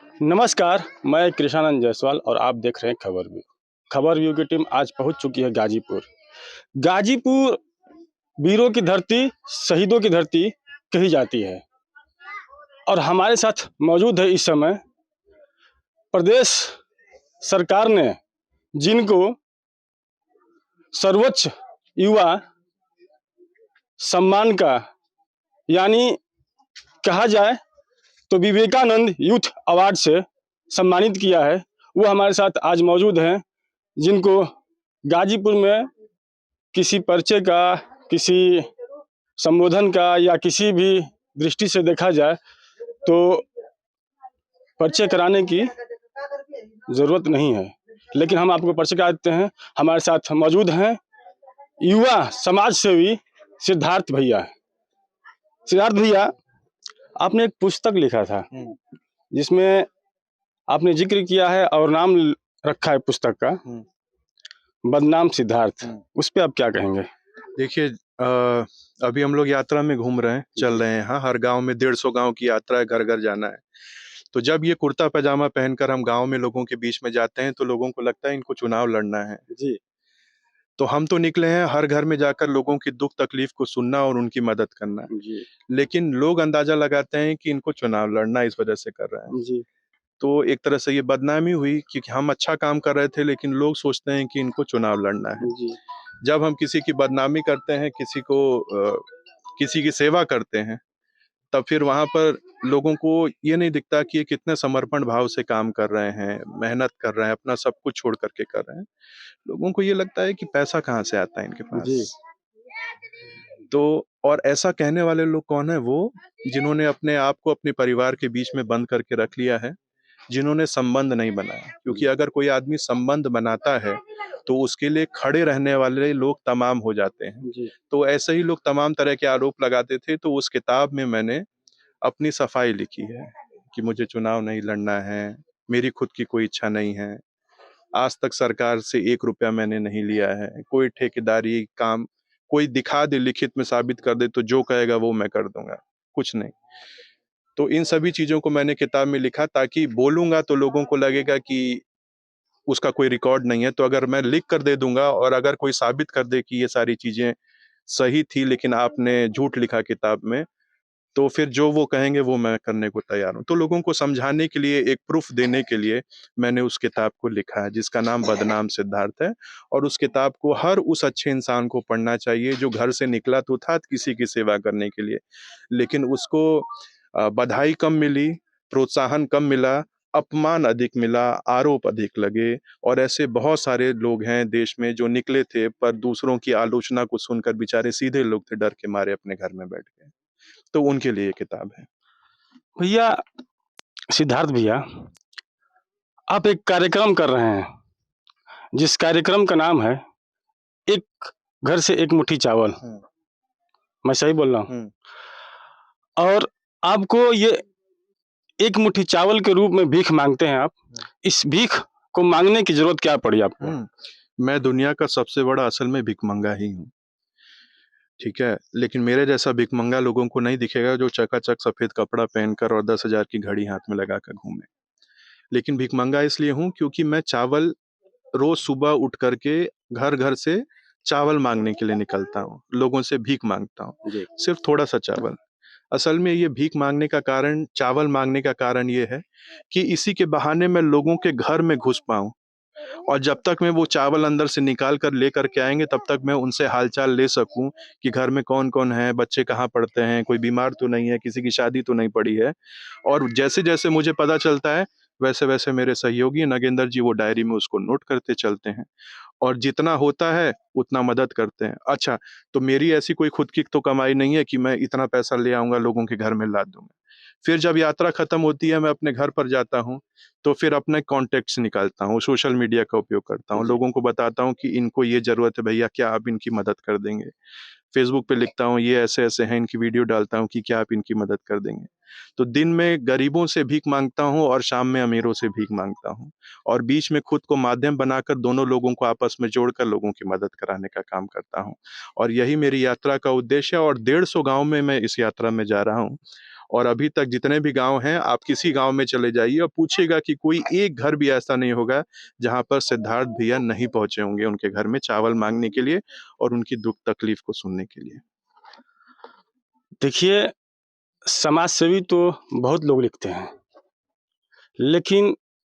नमस्कार, मैं कृष्णानंद जायसवाल और आप देख रहे हैं खबर व्यू। खबर व्यू की टीम आज पहुंच चुकी है गाजीपुर। गाजीपुर वीरों की धरती, शहीदों की धरती कही जाती है और हमारे साथ मौजूद है इस समय प्रदेश सरकार ने जिनको सर्वोच्च युवा सम्मान का यानी कहा जाए तो विवेकानंद यूथ अवार्ड से सम्मानित किया है, वो हमारे साथ आज मौजूद हैं, जिनको गाजीपुर में किसी पर्चे का, किसी संबोधन का या किसी भी दृष्टि से देखा जाए तो पर्चे कराने की ज़रूरत नहीं है, लेकिन हम आपको पर्चे करा देते हैं। हमारे साथ मौजूद हैं युवा समाज सेवी सिद्धार्थ भैया। सिद्धार्थ भैया, आपने एक पुस्तक लिखा था जिसमें आपने जिक्र किया है और नाम रखा है पुस्तक का, बदनाम सिद्धार्थ। उस पे आप क्या कहेंगे? देखिए, अभी हम लोग यात्रा में घूम रहे हैं, चल रहे हैं। हाँ, हर गांव में 150 गांव की यात्रा है, घर घर जाना है। तो जब ये कुर्ता पैजामा पहनकर हम गांव में लोगों के बीच में जाते हैं तो लोगों को लगता है इनको चुनाव लड़ना है जी। तो हम तो निकले हैं हर घर में जाकर लोगों की दुख तकलीफ को सुनना और उनकी मदद करना। जी। लेकिन लोग अंदाजा लगाते हैं कि इनको चुनाव लड़ना इस वजह से कर रहे हैं। जी। तो एक तरह से ये बदनामी हुई क्योंकि हम अच्छा काम कर रहे थे लेकिन लोग सोचते हैं कि इनको चुनाव लड़ना है। जी। जब हम किसी की बदनामी करते हैं, किसी की सेवा करते हैं, तब फिर वहाँ पर लोगों को ये नहीं दिखता कि ये कितने समर्पण भाव से काम कर रहे हैं, मेहनत कर रहे हैं, अपना सब कुछ छोड़ करके कर रहे हैं। लोगों को ये लगता है कि पैसा कहाँ से आता है इनके जी। पास। तो और ऐसा कहने वाले लोग कौन है? वो जिन्होंने अपने आप को अपने परिवार के बीच में बंद करके रख लिया है, जिन्होंने संबंध नहीं बनाया। क्योंकि अगर कोई आदमी संबंध बनाता है तो उसके लिए खड़े रहने वाले लोग तमाम हो जाते हैं। जी। तो ऐसे ही लोग तमाम तरह के आरोप लगाते थे। तो उस किताब में मैंने अपनी सफाई लिखी है कि मुझे चुनाव नहीं लड़ना है, मेरी खुद की कोई इच्छा नहीं है, आज तक सरकार से 1 रुपया मैंने नहीं लिया है, कोई ठेकेदारी काम कोई दिखा दे, लिखित में साबित कर दे तो जो कहेगा वो मैं कर दूंगा, कुछ नहीं। तो इन सभी चीजों को मैंने किताब में लिखा ताकि बोलूंगा तो लोगों को लगेगा कि उसका कोई रिकॉर्ड नहीं है। तो अगर मैं लिख कर दे दूंगा और अगर कोई साबित कर दे कि ये सारी चीजें सही थी लेकिन आपने झूठ लिखा किताब में, तो फिर जो वो कहेंगे वो मैं करने को तैयार हूँ। तो लोगों को समझाने के लिए, एक प्रूफ देने के लिए मैंने उस किताब को लिखा है जिसका नाम बदनाम सिद्धार्थ है। और उस किताब को हर उस अच्छे इंसान को पढ़ना चाहिए जो घर से निकला तो था किसी की सेवा करने के लिए, लेकिन उसको बधाई कम मिली, प्रोत्साहन कम मिला, अपमान अधिक मिला, आरोप अधिक लगे। और ऐसे बहुत सारे लोग हैं देश में जो निकले थे पर दूसरों की आलोचना को सुनकर बेचारे सीधे लोग थे, डर के मारे अपने घर में बैठ गए। तो उनके लिए ये किताब है। भैया, सिद्धार्थ भैया, आप एक कार्यक्रम कर रहे हैं जिस कार्यक्रम का नाम है एक घर से एक मुट्ठी चावल। मैं सही बोल रहा हूँ? और आपको ये एक मुट्ठी चावल के रूप में भीख मांगते हैं आप। इस भीख को मांगने की जरूरत क्या पड़ी आपको? मैं दुनिया का सबसे बड़ा असल में भिखमंगा ही हूँ, ठीक है। लेकिन मेरे जैसा भिखमंगा लोगों को नहीं दिखेगा जो चकाचक सफेद कपड़ा पहनकर और 10,000 की घड़ी हाथ में लगाकर घूमे। लेकिन भिखमंगा इसलिए हूँ क्योंकि मैं चावल रोज सुबह उठ करके घर घर से चावल मांगने के लिए निकलता हूँ, लोगों से भीख मांगता हूँ, सिर्फ थोड़ा सा चावल। असल में ये भीख मांगने का कारण, चावल मांगने का कारण ये है कि इसी के बहाने मैं लोगों के घर में घुस पाऊं और जब तक मैं वो चावल अंदर से निकाल कर लेकर के आएंगे तब तक मैं उनसे हालचाल ले सकूं कि घर में कौन कौन है, बच्चे कहाँ पढ़ते हैं, कोई बीमार तो नहीं है, किसी की शादी तो नहीं पड़ी है। और जैसे जैसे मुझे पता चलता है वैसे वैसे मेरे सहयोगी नगेंद्र जी वो डायरी में उसको नोट करते चलते हैं और जितना होता है उतना मदद करते हैं। अच्छा, तो मेरी ऐसी कोई खुद की तो कमाई नहीं है कि मैं इतना पैसा ले आऊंगा लोगों के घर में लाद दूंगा। फिर जब यात्रा खत्म होती है मैं अपने घर पर जाता हूँ तो फिर अपने कॉन्टेक्ट्स निकालता हूँ, सोशल मीडिया का उपयोग करता हूँ, लोगों को बताता हूँ कि इनको ये जरूरत है भैया, क्या आप इनकी मदद कर देंगे। फेसबुक पे लिखता हूँ ये ऐसे ऐसे हैं, इनकी वीडियो डालता हूँ कि क्या आप इनकी मदद कर देंगे। तो दिन में गरीबों से भीख मांगता हूँ और शाम में अमीरों से भीख मांगता हूँ और बीच में खुद को माध्यम बनाकर दोनों लोगों को आपस में जोड़कर लोगों की मदद कराने का काम करता हूँ। और यही मेरी यात्रा का उद्देश्य है और 150 गाँव में मैं इस यात्रा में जा रहा हूँ और अभी तक जितने भी गांव हैं, आप किसी गांव में चले जाइए और पूछिएगा कि कोई एक घर भी ऐसा नहीं होगा जहां पर सिद्धार्थ भैया नहीं पहुंचे होंगे उनके घर में चावल मांगने के लिए और उनकी दुख तकलीफ को सुनने के लिए। देखिए, समाज सेवी तो बहुत लोग लिखते हैं, लेकिन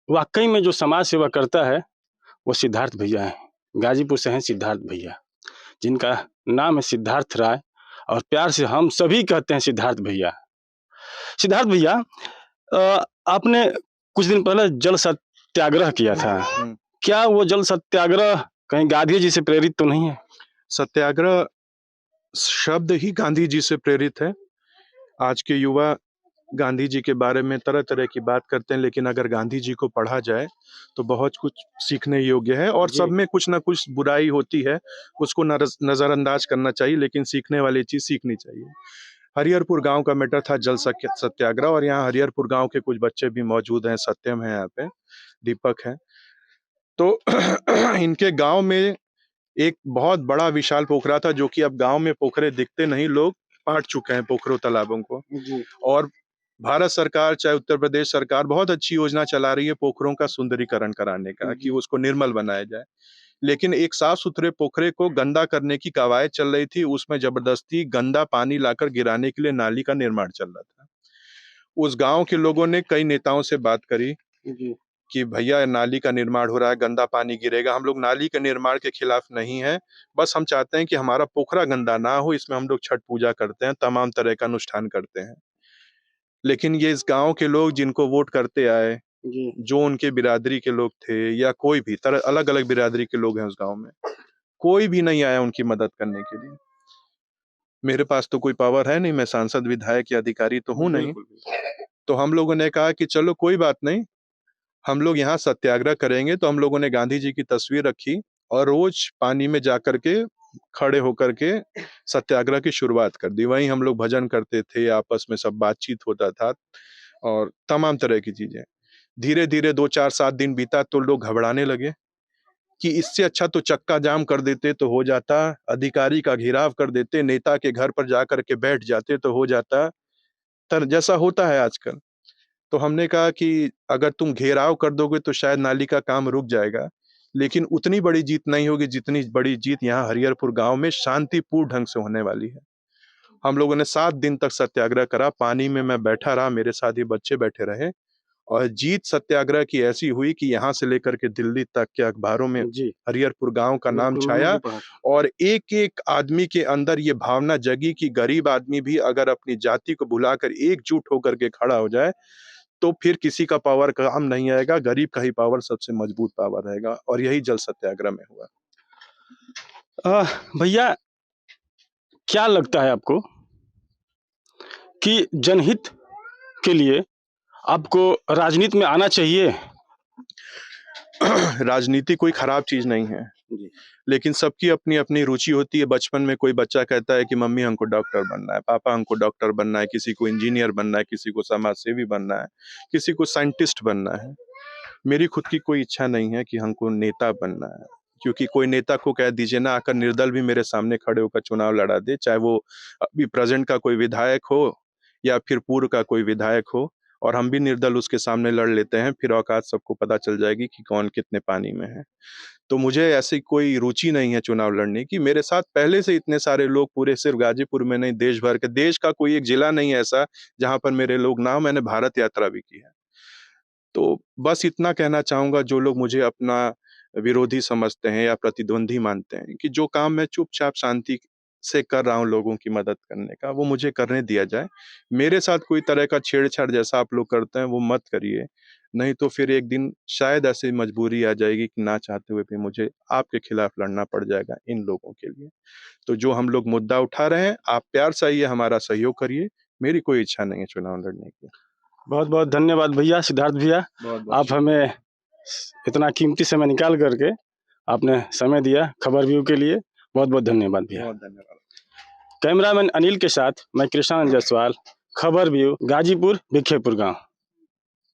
वाकई में जो समाज सेवा करता है वो सिद्धार्थ भैया हैं। गाजीपुर से हैं सिद्धार्थ भैया, जिनका नाम है सिद्धार्थ राय, और प्यार से हम सभी कहते हैं सिद्धार्थ भैया। सिद्धार्थ भैया, आपने कुछ दिन पहले जल सत्याग्रह किया था। क्या वो जल सत्याग्रह कहीं गांधी जी से प्रेरित तो नहीं है? सत्याग्रह शब्द ही गांधी जी से प्रेरित है। आज के युवा गांधी जी के बारे में तरह तरह की बात करते हैं, लेकिन अगर गांधी जी को पढ़ा जाए तो बहुत कुछ सीखने योग्य है और सब में कुछ ना कुछ बुराई होती है, उसको नजरअंदाज करना चाहिए, लेकिन सीखने वाली चीज सीखनी चाहिए। हरिहरपुर गांव का मैटर था जल सत्याग्रह, और यहाँ हरिहरपुर गांव के कुछ बच्चे भी मौजूद हैं, सत्यम है यहाँ पे, दीपक है। तो इनके गांव में एक बहुत बड़ा विशाल पोखरा था, जो कि अब गांव में पोखरे दिखते नहीं, लोग पाट चुके हैं पोखरों तालाबों को। और भारत सरकार चाहे उत्तर प्रदेश सरकार बहुत अच्छी योजना चला रही है पोखरों का सुंदरीकरण कराने का, कि उसको निर्मल बनाया जाए, लेकिन एक साफ सुथरे पोखरे को गंदा करने की कवायद चल रही थी। उसमें जबरदस्ती गंदा पानी लाकर गिराने के लिए नाली का निर्माण चल रहा था। उस गांव के लोगों ने कई नेताओं से बात करी कि भैया नाली का निर्माण हो रहा है, गंदा पानी गिरेगा। हम लोग नाली के निर्माण के खिलाफ नहीं है, बस हम चाहते हैं कि हमारा पोखरा गंदा ना हो, इसमें हम लोग छठ पूजा करते हैं, तमाम तरह का अनुष्ठान करते हैं। लेकिन ये इस गांव के लोग जिनको वोट करते आए, जो उनके बिरादरी के लोग थे या कोई भी तरह अलग अलग बिरादरी के लोग हैं उस गांव में, कोई भी नहीं आया उनकी मदद करने के लिए। मेरे पास तो कोई पावर है नहीं, मैं सांसद विधायक या अधिकारी तो हूं नहीं। तो हम लोगों ने कहा कि चलो कोई बात नहीं, हम लोग यहाँ सत्याग्रह करेंगे। तो हम लोगों ने गांधी जी की तस्वीर रखी और रोज पानी में जाकर के खड़े होकर के सत्याग्रह की शुरुआत कर दी। वहीं हम लोग भजन करते थे, आपस में सब बातचीत होता था और तमाम तरह की चीजें। धीरे धीरे 2-4-7 दिन बीता तो लोग घबराने लगे कि इससे अच्छा तो चक्का जाम कर देते तो हो जाता, अधिकारी का घेराव कर देते, नेता के घर पर जाकर के बैठ जाते तो हो जाता, जैसा होता है आजकल। तो हमने कहा कि अगर तुम घेराव कर दोगे तो शायद नाली का काम रुक जाएगा, लेकिन उतनी बड़ी जीत नहीं होगी जितनी बड़ी जीत यहाँ हरिहरपुर गांव में शांतिपूर्ण ढंग से होने वाली है। हम लोगों ने 7 दिन तक सत्याग्रह करा, पानी में मैं बैठा रहा, मेरे साथ ही बच्चे बैठे रहे, और जीत सत्याग्रह की ऐसी हुई कि यहाँ से लेकर के दिल्ली तक के अखबारों में हरिहरपुर गांव का नाम छाया। और एक एक आदमी के अंदर ये भावना जगी कि गरीब आदमी भी अगर अपनी जाति को भुलाकर एकजुट होकर के खड़ा हो जाए तो फिर किसी का पावर काम नहीं आएगा, गरीब का ही पावर सबसे मजबूत पावर रहेगा। और यही जल सत्याग्रह में हुआ। भैया, क्या लगता है आपको कि जनहित के लिए आपको राजनीति में आना चाहिए? राजनीति कोई खराब चीज नहीं है, लेकिन सबकी अपनी अपनी रुचि होती है। बचपन में कोई बच्चा कहता है कि मम्मी हमको डॉक्टर बनना है, पापा हमको डॉक्टर बनना है, किसी को इंजीनियर बनना है, किसी को समाज सेवी बनना है, किसी को साइंटिस्ट बनना है। मेरी खुद की कोई इच्छा नहीं है कि हमको नेता बनना है, क्योंकि कोई नेता को कह दीजिए ना, आकर निर्दल भी मेरे सामने खड़े होकर चुनाव लड़ा दे, चाहे वो अभी प्रेजेंट का कोई विधायक हो या फिर पूर्व का कोई विधायक हो, और हम भी निर्दल उसके सामने लड़ लेते हैं, फिर औकात सबको पता चल जाएगी कि कौन कितने पानी में है। तो मुझे ऐसी कोई रुचि नहीं है चुनाव लड़ने की। मेरे साथ पहले से इतने सारे लोग, पूरे सिर्फ गाजीपुर में नहीं, देश भर के, देश का कोई एक जिला नहीं है ऐसा जहां पर मेरे लोग ना हो। मैंने भारत यात्रा भी की है। तो बस इतना कहना चाहूंगा, जो लोग मुझे अपना विरोधी समझते हैं या प्रतिद्वंदी मानते हैं, कि जो काम मैं चुपचाप शांति से कर रहा हूँ लोगों की मदद करने का, वो मुझे करने दिया जाए। मेरे साथ कोई तरह का छेड़छाड़ जैसा आप लोग करते हैं वो मत करिए, नहीं तो फिर एक दिन शायद ऐसी मजबूरी आ जाएगी कि ना चाहते हुए भी मुझे आपके खिलाफ लड़ना पड़ जाएगा इन लोगों के लिए। तो जो हम लोग मुद्दा उठा रहे हैं, आप प्यार से आइए, हमारा सहयोग करिए। मेरी कोई इच्छा नहीं है चुनाव लड़ने की। बहुत बहुत धन्यवाद भैया, सिद्धार्थ भैया। आप हमें इतना कीमती समय निकाल करके आपने समय दिया खबर व्यू के लिए। बहुत बहुत धन्यवाद भैया। बहुत धन्यवाद। कैमरामैन अनिल के साथ मैं कृष्णानंद जायसवाल, खबर व्यू, गाजीपुर भिखेपुर गांव।